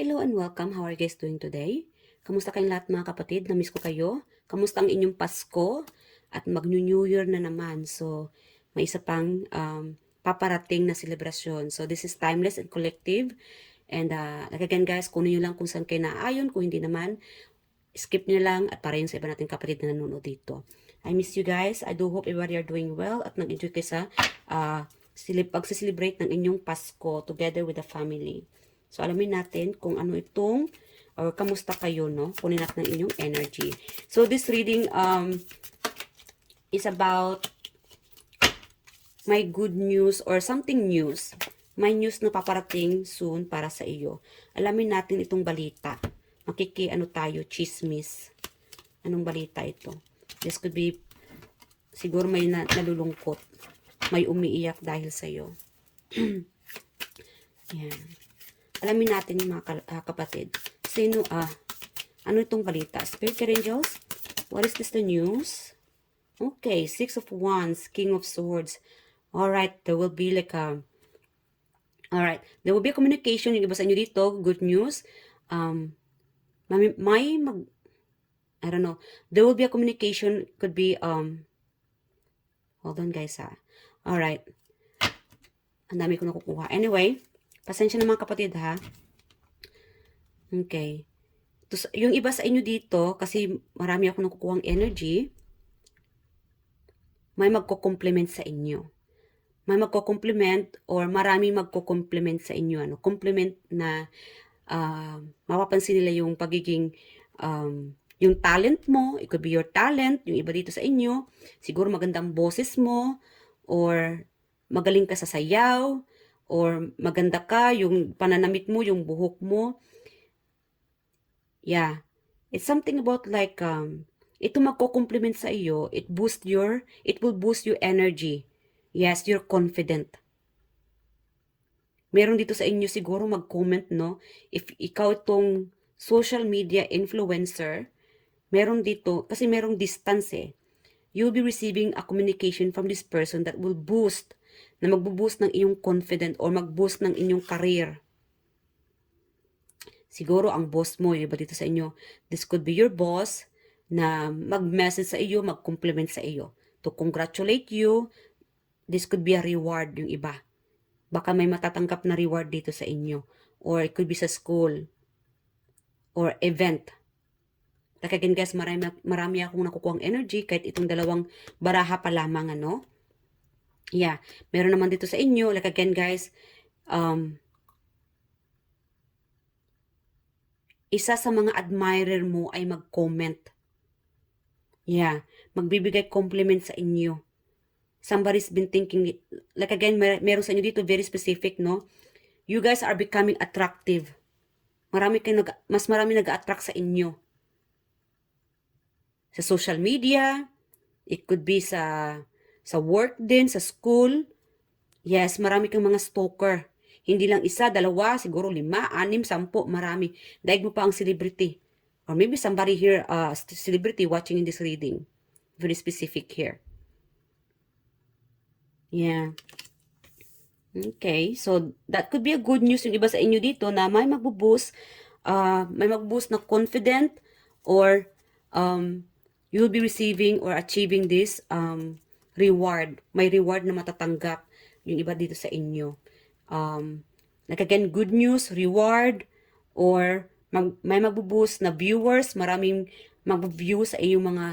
Hello and welcome. How are you guys doing today? Kamusta kayong lahat mga kapatid? Namiss ko kayo. Kamusta ang inyong Pasko? At mag-New Year na naman. So, may isa pang paparating na selebrasyon. So, this is Timeless and Collective. And again guys, kunin nyo lang kung saan kayo naayon. Kung hindi naman, skip nyo lang at para yun sa iba nating kapatid na nanonood dito. I miss you guys. I do hope everybody are doing well at nag-enjoy kayo sa pag-celebrate ng inyong Pasko together with the family. So, alamin natin kung ano itong or kamusta kayo, no? Kunin natin ng inyong energy. So, this reading is about my good news or something news. May news na paparating soon para sa iyo. Alamin natin itong balita. Ano tayo, chismis. Anong balita ito? This could be, siguro may nalulungkot. May umiiyak dahil sa iyo. Yan. Alamin natin yung mga kapatid. Sino, ano itong balita? Spirit Angels? What is this the news? Okay, Six of Wands, King of Swords. Alright, there will be like a, alright, there will be a communication. Yung iba sa inyo dito, good news. I don't know. There will be a communication, could be, hold on guys Alright. Ang dami ko nakukuha. Anyway, pasensya na mga kapatid ha. Okay. Yung iba sa inyo dito, kasi marami ako nakukuhang energy, may magko-compliment sa inyo. May magko-compliment or marami magko-compliment sa inyo. Ano? Compliment na mapapansin nila yung pagiging, yung talent mo. It could be your talent. Yung iba dito sa inyo, siguro magandang boses mo or magaling ka sa sayaw or maganda ka, yung pananamit mo, yung buhok mo. Yeah. It's something about like, ito magko-compliment sa iyo, it will boost your energy. Yes, you're confident. Meron dito sa inyo siguro mag-comment, no? If ikaw itong social media influencer, meron dito, kasi merong distance you'll be receiving a communication from this person that will boost, na magbo-boost ng iyong confident or mag-boost ng inyong career. Siguro ang boss mo, yung iba dito sa inyo, this could be your boss na mag-message sa iyo, mag-compliment sa iyo. To congratulate you, this could be a reward yung iba. Baka may matatanggap na reward dito sa inyo. Or it could be sa school. Or event. Like again guys, marami akong nakukuhang energy kahit itong dalawang baraha pa lamang, ano? Yeah. Meron naman dito sa inyo, like again guys, isa sa mga admirer mo ay mag-comment. Yeah. Magbibigay compliment sa inyo. Somebody's been thinking, like again, meron sa inyo dito very specific, no? You guys are becoming attractive. Mas marami nag-attract sa inyo. Sa social media, it could be sa work din, sa school. Yes, marami kang mga stalker. Hindi lang isa, dalawa, siguro 5, 6, 10, marami. Daig mo pa ang celebrity. Or maybe somebody here, celebrity watching in this reading. Very specific here. Yeah. Okay, so that could be a good news yung iba sa inyo dito na may mag-boost na confident or you'll be receiving or achieving this reward. May reward na matatanggap yung iba dito sa inyo. Like again, good news, reward, or may mag-boost na viewers, maraming mag-view sa iyong mga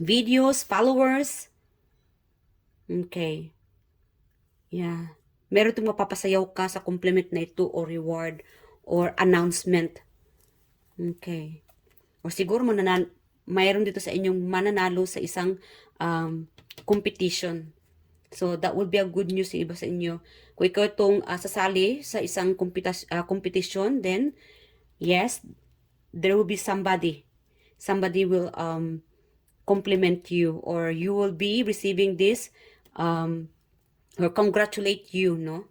videos, followers. Okay. Yeah. Meron itong mapapasayaw ka sa compliment na ito or reward or announcement. Okay. O siguro mayroon dito sa inyong mananalo sa isang competition. So, that would be a good news yung iba sa inyo. Kung ikaw itong sasali sa isang competition, then, yes, there will be somebody. Somebody will compliment you or you will be receiving this or congratulate you, no?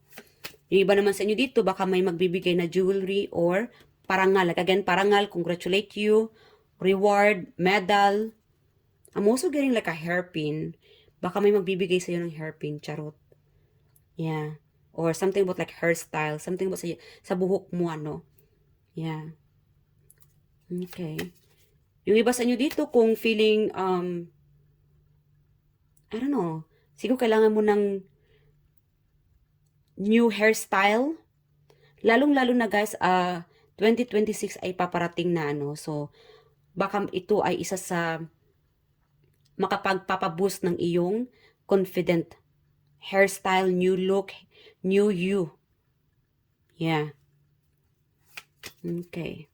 Yung iba naman sa inyo dito, baka may magbibigay na jewelry or parangal. Like again, parangal, congratulate you, reward, medal. I'm also getting like a hairpin. Baka may magbibigay sa'yo ng hairpin, charot. Yeah. or something about like hairstyle, something about sa buhok mo, ano. Yeah. Okay. Yung iba sa inyo dito, kung feeling, I don't know, siguro kailangan mo ng new hairstyle. Lalong-lalo na guys, 2026 ay paparating na, ano. So, baka ito ay isa sa makapagpapaboost ng iyong confident hairstyle, new look, new you. Yeah. Okay.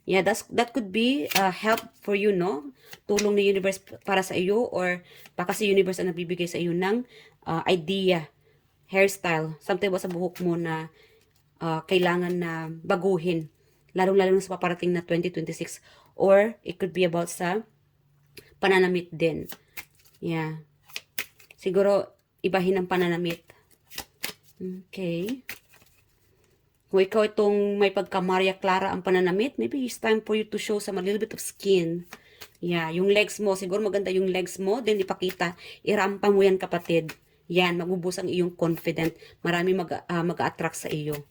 Yeah, that could be help for you, no? Tulong ni universe para sa iyo, or baka si universe ang nagbibigay sa iyo ng idea, hairstyle, something ba sa buhok mo na kailangan na baguhin, lalong-lalo na sa paparating na 2026, or it could be about sa pananamit din. Yeah. Siguro ibahin ang pananamit. Okay. Kung ikaw itong may pagka-Maria Clara ang pananamit, maybe it's time for you to show some a little bit of skin. Yeah, yung legs mo, siguro maganda yung legs mo, then ipakita, irampa mo yan kapatid. Yan, magubos ang iyong confident. Marami mag-attract sa iyo.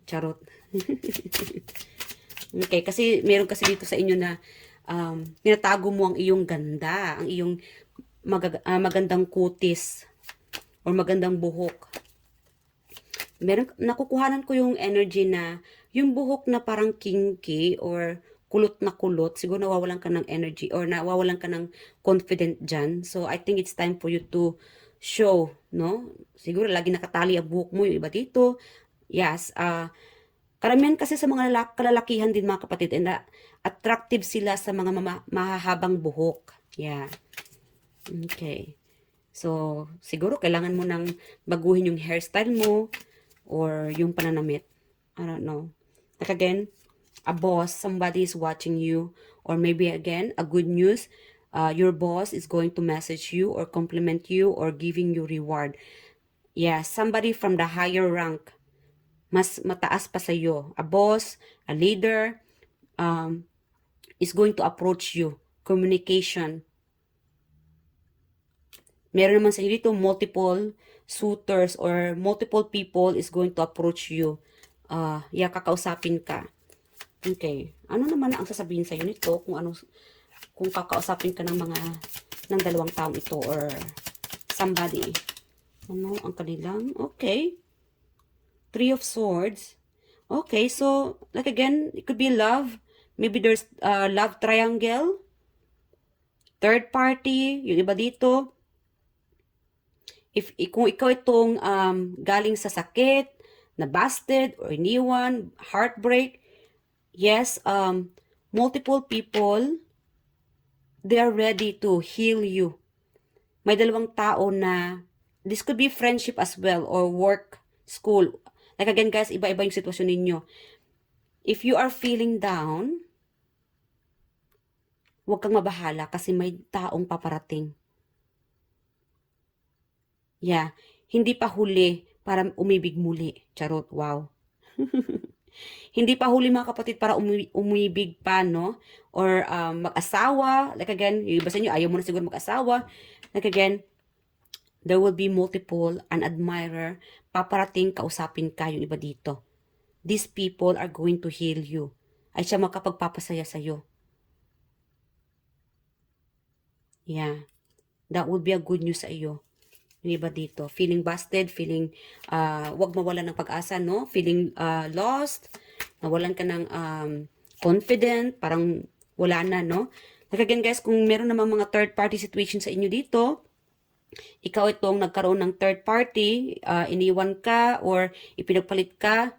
Charot. Okay, kasi meron kasi dito sa inyo na tinatago mo ang iyong ganda, ang iyong magandang kutis, or magandang buhok. Meron, nakukuhanan ko yung energy na yung buhok na parang kinky or kulot na kulot, siguro nawawalan ka ng energy or nawawalan ka ng confident dyan. So, I think it's time for you to show, no? Siguro lagi nakatali ang buhok mo, yung iba dito. Yes, karamihan kasi sa mga kalalakihan din mga kapatid, and attractive sila sa mga mahahabang buhok. Yeah. Okay. So, siguro kailangan mo nang baguhin yung hairstyle mo, or yung pananamit. I don't know. Like again, a boss, somebody is watching you, or maybe again, a good news, your boss is going to message you or compliment you or giving you reward. Yeah, somebody from the higher rank, mas mataas pa sa iyo, a boss, a leader, is going to approach you. Communication. Meron naman sa inyo dito multiple suitors or multiple people is going to approach you. Yeah, kakausapin ka. Okay. Ano naman ang sasabihin sa iyo nito kung kakausapin ka ng dalawang taong ito or somebody? Ano ang kanilang? Okay. Three of Swords. Okay, so like again, it could be love. Maybe there's love triangle. Third party, yung iba dito. Kung ikaw itong galing sa sakit, na busted, or iniwan, heartbreak, yes, multiple people, they are ready to heal you. May dalawang tao na, this could be friendship as well, or work, school. Like again guys, iba-iba yung sitwasyon ninyo. If you are feeling down, huwag kang mabahala kasi may taong paparating. Yeah, hindi pa huli para umibig muli. Charot, wow. Hindi pa huli mga kapatid para umibig pa, no? Or mag-asawa. Like again, yung iba sa inyo, ayaw mo na siguro mag-asawa. Like again, there will be multiple, an admirer, paparating, kausapin ka, yung iba dito. These people are going to heal you. Ay siya makapagpapasaya sa'yo. Yeah. That would be a good news sa iyo. Yung iba dito, feeling busted, feeling, wag mawalan ng pag-asa, no? Feeling lost, nawalan ka ng confident, parang wala na, no? Like again guys, kung meron namang mga third party situation sa inyo dito, ikaw itong nagkaroon ng third party, iniwan ka, or ipinagpalit ka,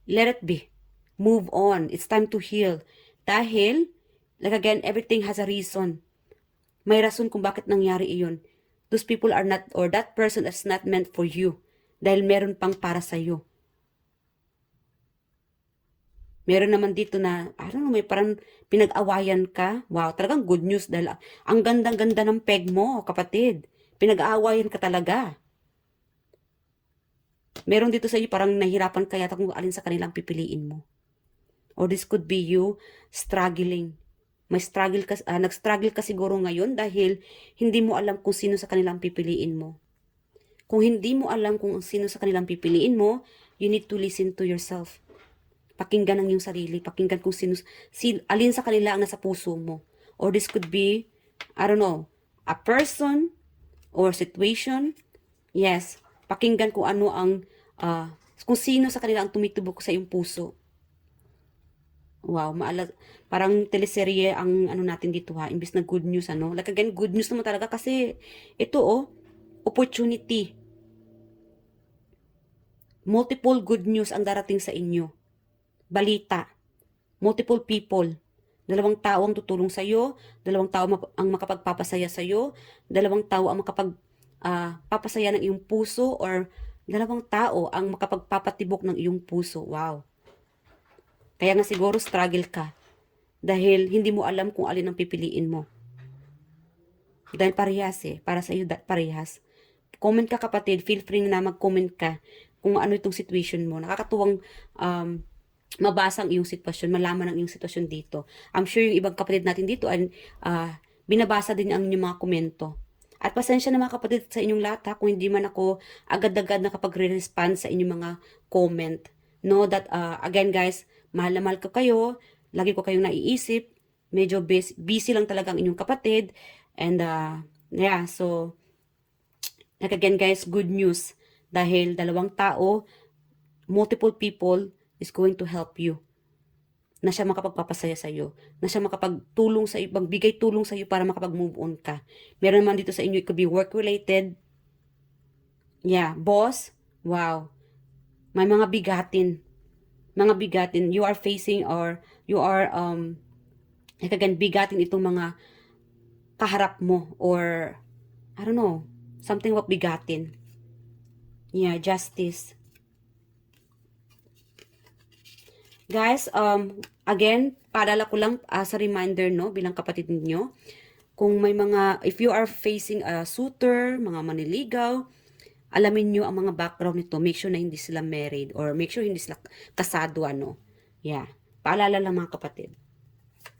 let it be. Move on. It's time to heal. Dahil, like again, everything has a reason. May rason kung bakit nangyari iyon. Those people are not, or that person is not meant for you. Dahil meron pang para sa'yo. Meron naman dito na, I don't know, may parang pinag-awayan ka. Wow, talagang good news dahil ang gandang-ganda ng peg mo, kapatid. Pinag-aawayan ka talaga. Meron dito sa iyo parang nahirapan ka yata kung alin sa kanilang pipiliin mo. Or this could be you struggling. May struggle ka, nag-struggle ka siguro ngayon dahil hindi mo alam kung sino sa kanilang pipiliin mo. Kung hindi mo alam kung sino sa kanilang pipiliin mo, you need to listen to yourself. Pakinggan ang iyong sarili. Pakinggan kung alin sa kanila ang nasa puso mo. Or this could be, I don't know, a person or situation. Yes, pakinggan kung ano ang, kung sino sa kanila ang tumitubok sa iyong puso. Wow, parang teleserye ang ano natin dito ha, imbis na good news ano. Like again, good news naman talaga kasi ito opportunity. Multiple good news ang darating sa inyo. Balita. Multiple people. Dalawang tao ang tutulong sa iyo, dalawang tao ang makapagpapasaya sa iyo, dalawang tao ang papasaya ng iyong puso, or dalawang tao ang makapagpapatibok ng iyong puso. Wow. Kaya nga siguro struggle ka dahil hindi mo alam kung alin ang pipiliin mo. Dahil parehas para sa iyo parehas. Comment ka kapatid, feel free na mag-comment ka kung ano itong situation mo. Nakakatuwang mabasa ang iyong sitwasyon, malaman ang iyong sitwasyon dito. I'm sure yung ibang kapatid natin dito ay binabasa din ang inyong mga komento. At pasensya na mga kapatid sa inyong lahat kung hindi man ako agad-agad nakapag-respond sa inyong mga comment. Know that, again guys, mahal na mahal ko kayo, lagi ko kayong naiisip, medyo busy lang talaga ang inyong kapatid, and yeah, so, again guys, good news, dahil dalawang tao, multiple people, is going to help you. Na siya makapagpapasaya sa iyo. Na siya makapagtulong sa iyo, magbigay tulong sa iyo para makapag-move on ka. Meron naman dito sa inyo, it could be work-related. Yeah, boss. Wow. May mga bigatin. Mga bigatin. You are facing or you are, again, bigatin itong mga kaharap mo or, I don't know, something what bigatin. Yeah, justice. Guys, again, paalala ko lang as a reminder, no, bilang kapatid ninyo, kung may if you are facing a suitor, mga maniligaw, alamin nyo ang mga background nito. Make sure na hindi sila married or make sure hindi sila kasado, ano. Yeah. Paalala lang mga kapatid.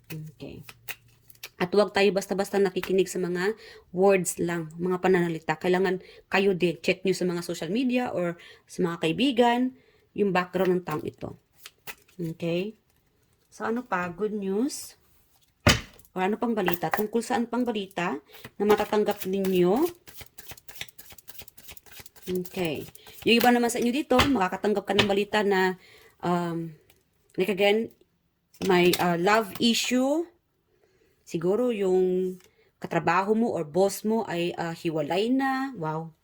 Okay. At huwag tayo basta-basta nakikinig sa mga words lang, mga pananalita. Kailangan kayo din, check nyo sa mga social media or sa mga kaibigan, yung background ng taong ito. Okay? So, ano pa? Good news? O ano pang balita? Tungkol saan pang balita na matatanggap ninyo? Okay. Yung iba naman sa inyo dito, makakatanggap ka ng balita na, like again, may love issue. Siguro yung katrabaho mo or boss mo ay hiwalay na. Wow.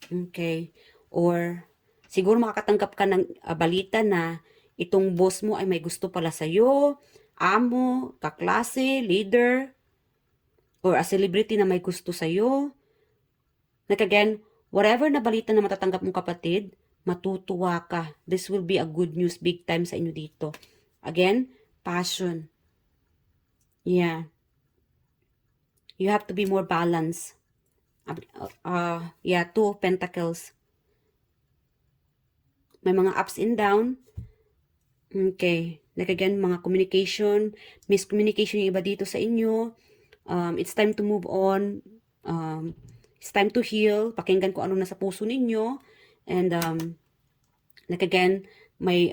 Okay. Or siguro makakatanggap ka ng balita na itong boss mo ay may gusto pala sa'yo, amo, kaklase, leader, or a celebrity na may gusto sa'yo. Like again, whatever na balita na matatanggap mong kapatid, matutuwa ka. This will be a good news big time sa inyo dito. Again, passion. Yeah. You have to be more balanced. Yeah, 2 of Pentacles. May mga ups and down. Okay. Like again, mga communication, miscommunication yung iba dito sa inyo. It's time to move on. It's time to heal. Pakinggan ko ano nasa puso ninyo. And, like again, may,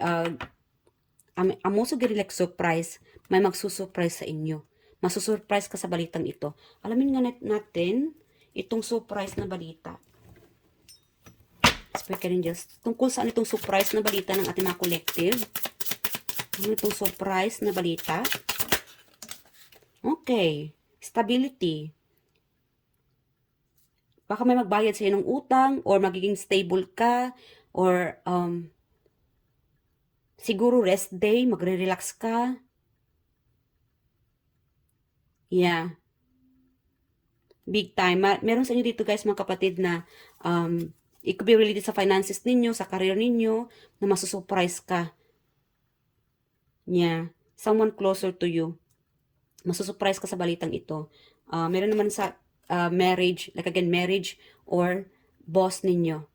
I'm also getting like surprise. May magsusurprise sa inyo. Masusurprise ka sa balitang ito. Alamin nga natin itong surprise na balita. Speaker Angels. Tungkol saan itong surprise na balita ng ating mga collective? Ano itong surprise na balita? Okay. Stability. Baka may magbayad sa ng utang or magiging stable ka or siguro rest day, magre-relax ka. Yeah. Big time. Meron sa inyo dito guys mga kapatid na it could be related sa finances ninyo, sa career ninyo, na masusurprise ka. Yeah. Someone closer to you. Masusurprise ka sa balitang ito. Meron naman sa marriage, like again, marriage or boss ninyo.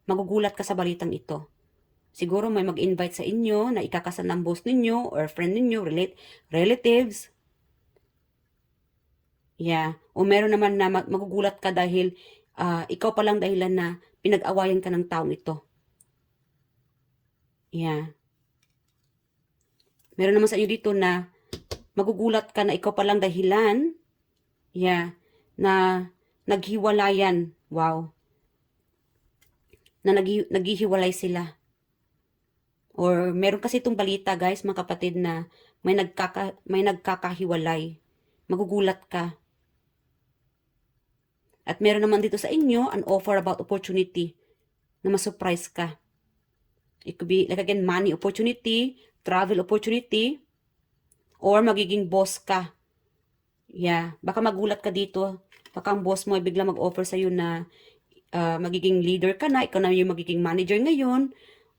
Magugulat ka sa balitang ito. Siguro may mag-invite sa inyo na ikakasal ng boss ninyo or friend ninyo, relatives. Yeah. O meron naman na magugulat ka dahil ikaw pa lang dahilan na pinag-awayan ka ng taong ito. Yeah. Meron naman sa inyo dito na magugulat ka na ikaw pa lang dahilan. Yeah. Na naghiwalayan. Wow. Na naghihiwalay sila. Or meron kasi itong balita guys, mga kapatid, na may nagkakahiwalay. Magugulat ka. At meron naman dito sa inyo an offer about opportunity na ma-surprise ka. It could be like again money opportunity, travel opportunity, or magiging boss ka. Yeah, baka magulat ka dito. Baka ang boss mo ay bigla mag-offer sa'yo na magiging leader ka na, ikaw na yung magiging manager ngayon.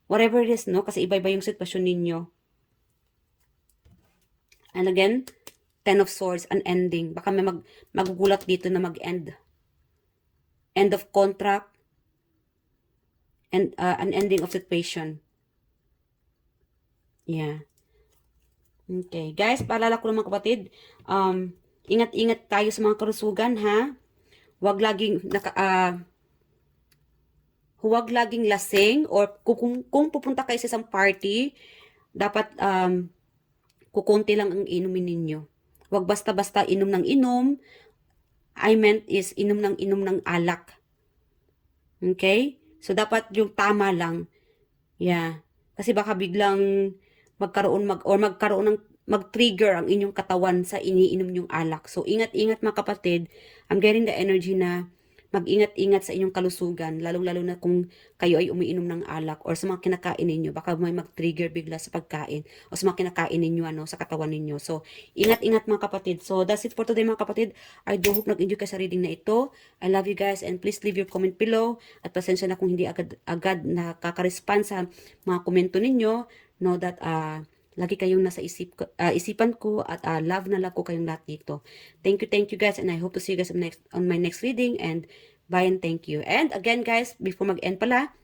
Whatever it is, no? Kasi iba-iba yung sitwasyon ninyo. And again, Ten of Swords, an ending. Baka may magugulat dito na mag-end. End of contract. And an ending of situation. Yeah. Okay. Guys, paalala ko naman kapatid, ingat-ingat tayo sa mga karusugan, ha? Huwag laging lasing, or kung pupunta kayo sa isang party, dapat kukunti lang ang inumin ninyo. Huwag basta-basta inom ng inom. I meant is inom ng alak. Okay? So, dapat yung tama lang. Yeah. Kasi baka biglang mag-trigger ang inyong katawan sa iniinom yung alak. So, ingat-ingat mga kapatid. I'm getting the energy na mag-ingat-ingat sa inyong kalusugan, lalong-lalo na kung kayo ay umiinom ng alak or sa mga kinakain ninyo, baka may mag-trigger bigla sa pagkain o sa mga kinakain ninyo, sa katawan ninyo. So, ingat-ingat mga kapatid. So, that's it for today mga kapatid. I do hope nag-enjoy kayo sa reading na ito. I love you guys, and please leave your comment below. At pasensya na kung hindi agad nakaka-respond sa mga komento ninyo. Know that lagi kayong nasa isipan ko, at love na love ko kayong lahat dito. Thank you guys, and I hope to see you guys on my next reading, and bye and thank you. And again guys, before mag-end pala,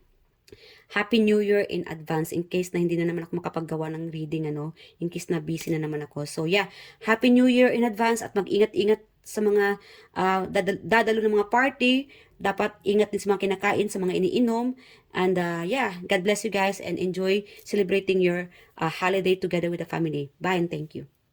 Happy New Year in advance, in case na hindi na naman ako makapaggawa ng reading, in case na busy na naman ako. So yeah, Happy New Year in advance, at mag-ingat-ingat sa mga dadalo ng mga party. Dapat ingat din sa mga kinakain, sa mga iniinom. And yeah, God bless you guys, and enjoy celebrating your holiday together with the family. Bye and thank you.